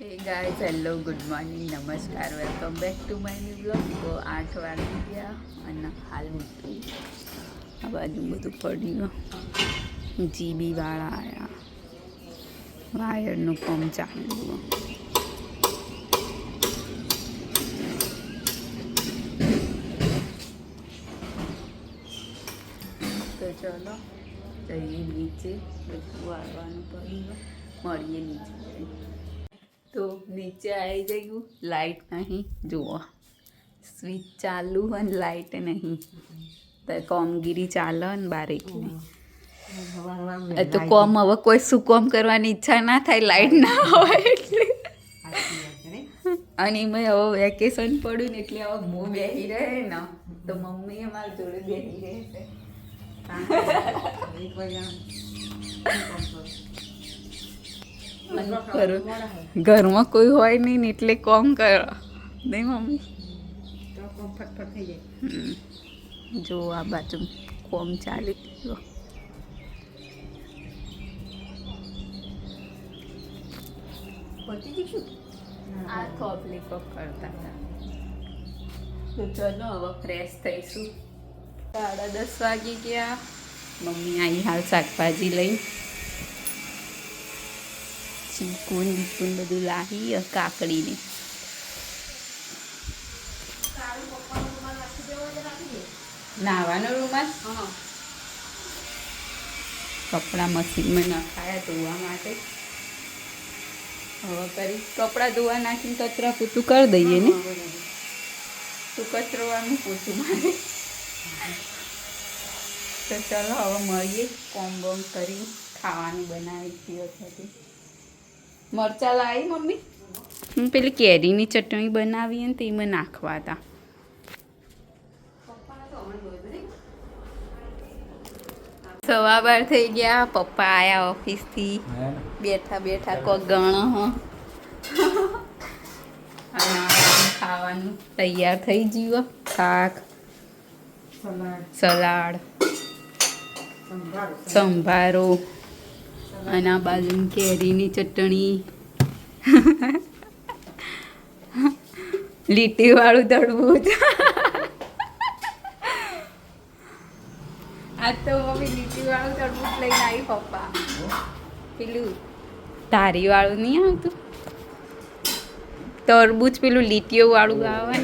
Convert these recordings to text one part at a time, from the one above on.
हे guys hello good morning નમસ્કાર welcome back to my new blog. તો 8 વાગી ગયા અને હાલ મૂકી આ બાજુ બધું પડ્યું. જીબી વાળા આવ્યા, વાયરનું કામ ચાલુ. તો ચલો જઈએ નીચે, બધું વાળવાનું પડ્યું, મળીએ નીચે. તો નીચે આવી ગયું, લાઇટ નહીં. જુઓ સ્વિચ ચાલુ અને લાઇટ નહીં, તો કોમગીરી ચાલે ને બારીકની. તો કોમ હવે કોઈ શું કોમ કરવાની ઈચ્છા ના થાય, લાઇટ ના હોય એટલે. અને મેં હવે વેકેશન પડ્યું ને એટલે હવે હું બેસી રહે ને તો મમ્મી અમારી જોડે બેસી રહેશે. ઘરમાં કોઈ હોય નહીં ને એટલે કોમ કરો નહીં મમ્મી? જો આ બાજુ કોમ ચાલી ગયો. આ થોપલી કરતા હતા. તો ચલો હવે ફ્રેશ થઈશું. 10:30 વાગી ગયા. મમ્મી આવી હાલ શાકભાજી લઈ, ચીકુન બીકુન બધું લાવી, કાકડીને. નાવાનો રૂમાલ કપડાં મશીનમાં નખાયા ધોવા માટે. હવે કરી કપડાં ધોવા નાખીને કચરા પૂતું કરી દઈએ ને. તું કચરોવાનું પૂછું મારે. તો ચાલો હવે મળીએ, કોમ બોમ કરી ખાવાનું બનાવી પીઓ થતી. મરચાં લાવી મમ્મી? હું પેલી કેરીની ચટણી બનાવી ને તેમાં નાખવા હતા. સવા 12 થઈ ગયા. પપ્પા આયા ઓફિસથી, બેઠા બેઠા કોઈ ગણો. ખાવાનું તૈયાર થઈ ગયું. શાક, સલાડ, સંભારો અને આ બાજુ કેરીની ચટણી, લીટી વાળું તળબૂચ. આજ તો મમ્મી લીટી વાળું તરબૂચ લઈને આવી. પપ્પા પેલું ધારી વાળું નહીં આવતું તરબૂચ, પેલું લીટીઓ વાળું આવે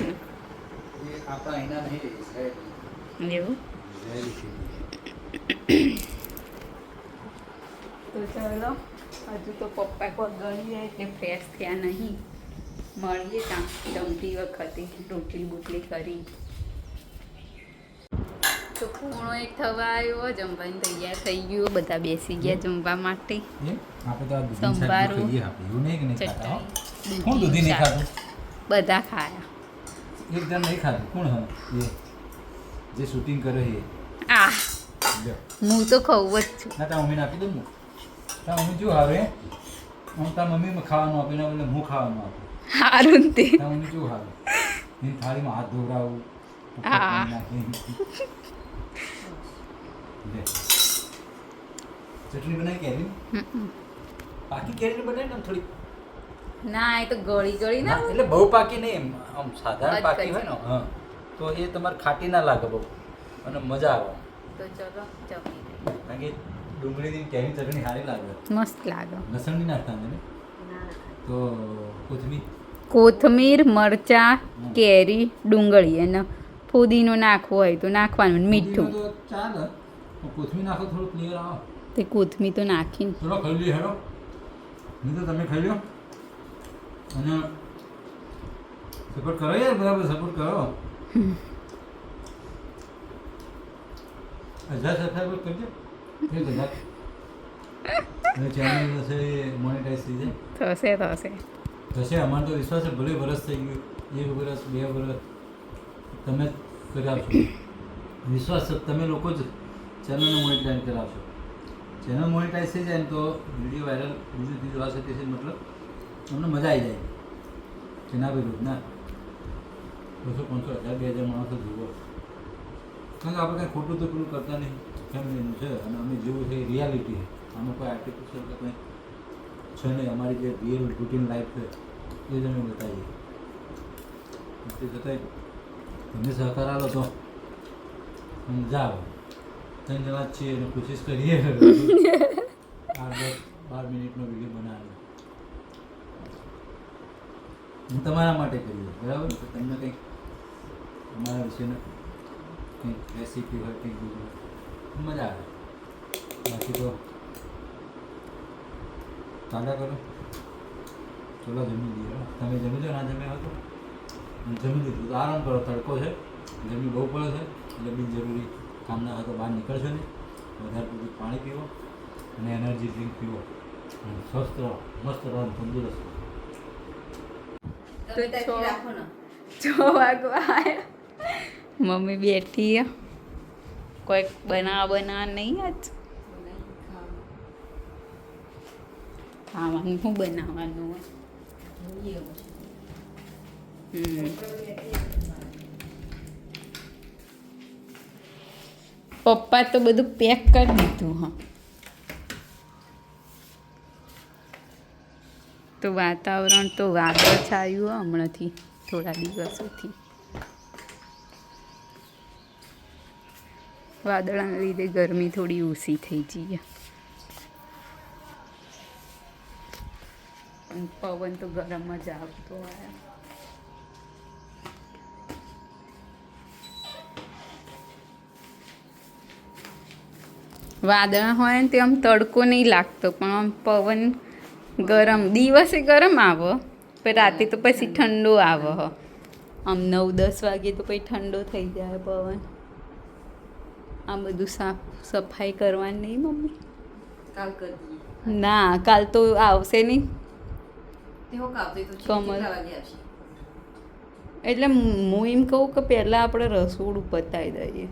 ને એવું. તો ચાલો, હજુ તો પપ્પા કોઈ ગણી જાય એટલે ફ્રેશ થયા નહીં. મળીએ ત્યાં જમતી વખતે રોટલી બોટલી કરી. તો પૂર્ણો એક થવા આવ્યો, જમવાનું તૈયાર થઈ ગયું, બધા બેસી ગયા જમવા માટે. સંભારો, ચટણી, બધા ખાયા. એકદમ નહીં ખાધું. કોણ હે જે શૂટિંગ કરે છે? આ હું તો ખાઉં જ છું. ના તારા મમ્મીને આપી દઉં ને. તારા મમ્મી જો આવે આમ, તારા મમ્મી ખાવાનું આપે ને એટલે હું ખાવાનું આપું. સારું ને તે. તારા મમ્મી જો આવે એની થાળીમાં હાથ ધોવડાવું. ચટણી બનાવી કેરી પાકી કેરી બનાવી ને થોડી. ના એ તો ગળી ગળી ના, એટલે બહુ પાકી નહીં, આમ સાધારણ પાકી હોય ને હા, તો એ તમારે ખાટી ના લાગે બહુ અને મજા આવે. તો ચલો જમી લઈએ. કારણ કે ડુંગળીની કેરી ચટણી સારી લાગે, મસ્ત લાગે. લસણ નહીં નાખતા ને, તો કોથમીર, મરચાં, કેરી, ડુંગળી અને ફુદીનો નાખવો હોય તો નાખવાનું, મીઠું. ચાલે, કોથમીર નાખો થોડું ક્લિયર આવે. તે કોથમીર તો નાખીને ચલો ખાઈ લઈએ. હેલો નહીં તો તમે ખાઈ લો અને સપોર્ટ કરો યાર, બરાબર સપોર્ટ કરો. 1000 સબસ્ક્રાઈબર કરજો. 1000 અને ચેનલ હશે મોનેટાઈઝ થઈ જાય. થશે. અમારો તો વિશ્વાસ છે. ભલે વરસ થઈ ગયું, 1 વરસ 2 વરસ તમે કરાવશો. વિશ્વાસ છે, તમે લોકો જ ચેનલને મોનેટાઈઝ કરાવશો. ચેનલ મોનેટાઈઝ થઈ જાય ને તો વિડીયો વાયરલ બીજું આવશે. તે મતલબ તમને મજા આવી જાય કે ના ભાઈ રોજ ના 200 500 1000 2000 માણસો જુઓ. કારણ કે આપણે કાંઈ ખોટું તો પેલું કરતા નહીં, ફેમિલીનું છે અને અમે જેવું છે એ રિયાલિટી છે. આમાં કોઈ આર્ટિફિશિયલ કે કંઈ છે છે નહીં, અમારી જે રિયલ રૂટીન લાઈફ છે એ જ અમે બતાવીએ. તે છતાંય તમે સહકાર આલો તો મજા આવે. 3 જણા જ છીએ અને કોશિશ કરીએ 8-10-12 મિનિટનો વિડીયો બનાવે. હું તમારા માટે કરીએ, બરાબર? તો તમને કંઈક અમારા વિશેનું કંઈક રેસીપી હોય, કંઈક બીજું હોય, મજા આવે. બાકી તો ચાલ્યા કરો. ચલો જમી લઈએ. તમે જમી લો, ના જમ્યા હતો જમી લીધું તો આરામ કરો. તડકો છે, ગરમી બહુ પડે છે, એટલે બિનજરૂરી કામ ના હોય તો બહાર નીકળશો નહીં. વધારે પૂરતું પાણી પીવો અને એનર્જી ડ્રિંક પીવો અને સ્વસ્થ રહો, મસ્ત રહો, તંદુરસ્ત રહો. તો 6 વાગવા આવ્યા. મમ્મી બેઠી કોઈક બનાવવા નહીં આજ. ખાવાનું શું બનાવવાનું હોય? પપ્પા તો બધું પેક કરી દીધું. હા, તો વાતાવરણ તો વાદળ છાયું હમણાંથી થોડા દિવસોથી. વાદળાના લીધે ગરમી થોડી ઓછી થઈ જઈએ. પવન તો ગરમ જ આવતો હોય. વાદળ હોય ને તે આમ તડકો નહીં લાગતો, પણ આમ પવન ગરમ, દિવસે ગરમ આવે પણ રાતે તો પછી ઠંડો આવે. આમ 9-10 વાગે તો પછી ઠંડો થઈ જાય પવન. આ બધું સાફ સફાઈ કરવાની નહીં મમ્મી? કાલ કરી દઈએ. ના, કાલ તો આવશે નહીં. કમલ એટલે હું એમ કહું કે પહેલાં આપણે રસોડું પતાવી દઈએ,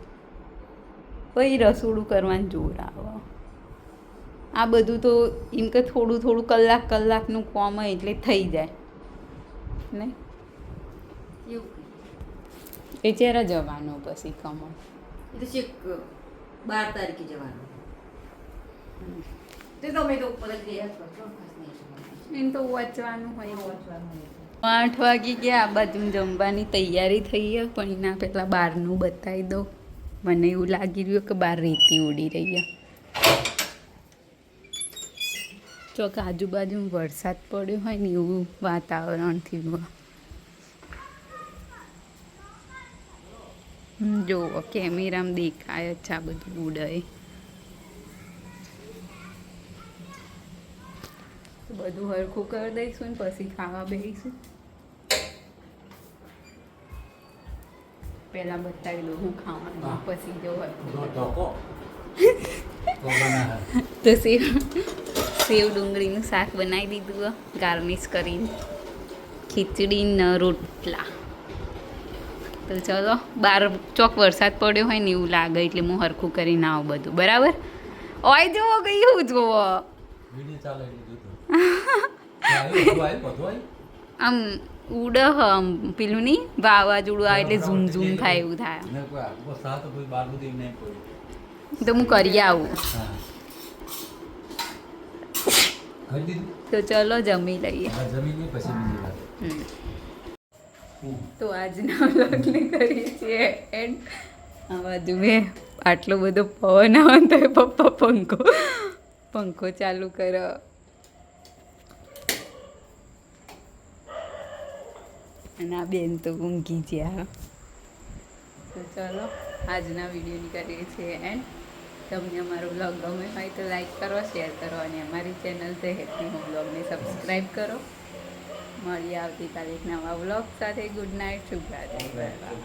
પછી રસોડું કરવાનું જોર આવે. આ બધું તો એમ કે થોડું થોડું કલાકનું કામ હોય એટલે થઈ જાય ને. એ જ્યારે જવાનું પછી કમળ? એ તો છેક 12 તારીખે જવાનું. તે તમે તો ઉપર જ રહ્યા છો. એમ તો વાંચવાનું હોય. 8 વાગી ગયા. આ બાજુ જમવાની તૈયારી થઈ છે, પણ એના પહેલાં બહારનું બતાવી દઉં. મને એવું લાગી રહ્યું કે બહાર રેતી ઉડી રહી. ચોક આજુબાજુ વરસાદ પડ્યો હોય ને એવું વાતાવરણ થયું. જુઓ કેમેરામાં દેખાય જ આ બધું ઉડે. બધું હરખું કરી દઈશું ને પછી ખાવા બેસીશું. પહેલા બતાવી દઉં હું ખાવાનું, પછી જો તો સેવ ડુંગળીનું શાક બનાવી દીધું, ગાર્નિશ કરીને ખીચડી ને રોટલા. તો ચલો, બહાર ચોક વરસાદ પડ્યો હોય ને એવું લાગે એટલે હું હરખું કરીને આવું બધું. બરાબર? ઓય જુઓ કયું જુઓ આમ ઉડ આમ પેલું નહીં વાવાઝોડું આવે એટલે ઝૂમ ઝૂમ થાય એવું થાય. તો હું કરી આવું. તો ચલો જમી લઈએ. તો આજના વ્લોગને કરીએ છીએ એન્ડ. આ બાજુ મેં આટલો બધો પવન આવે તો પપ્પા પંખો ચાલુ કરો. અને આ બેન તો ઊંઘી ગયા. તો ચલો આજના વિડીયોની કરીએ છીએ એન્ડ. તમને અમારો વ્લોગ ગમે હોય તો લાઈક કરો, શેર કરો અને અમારી ચેનલ છે હેપી હોમ વ્લોગને સબસ્ક્રાઈબ કરો. મળીએ આવતીકાલે એક નવા વ્લોગ સાથે. ગુડ નાઇટ, શુભરાત્રી. Bye by.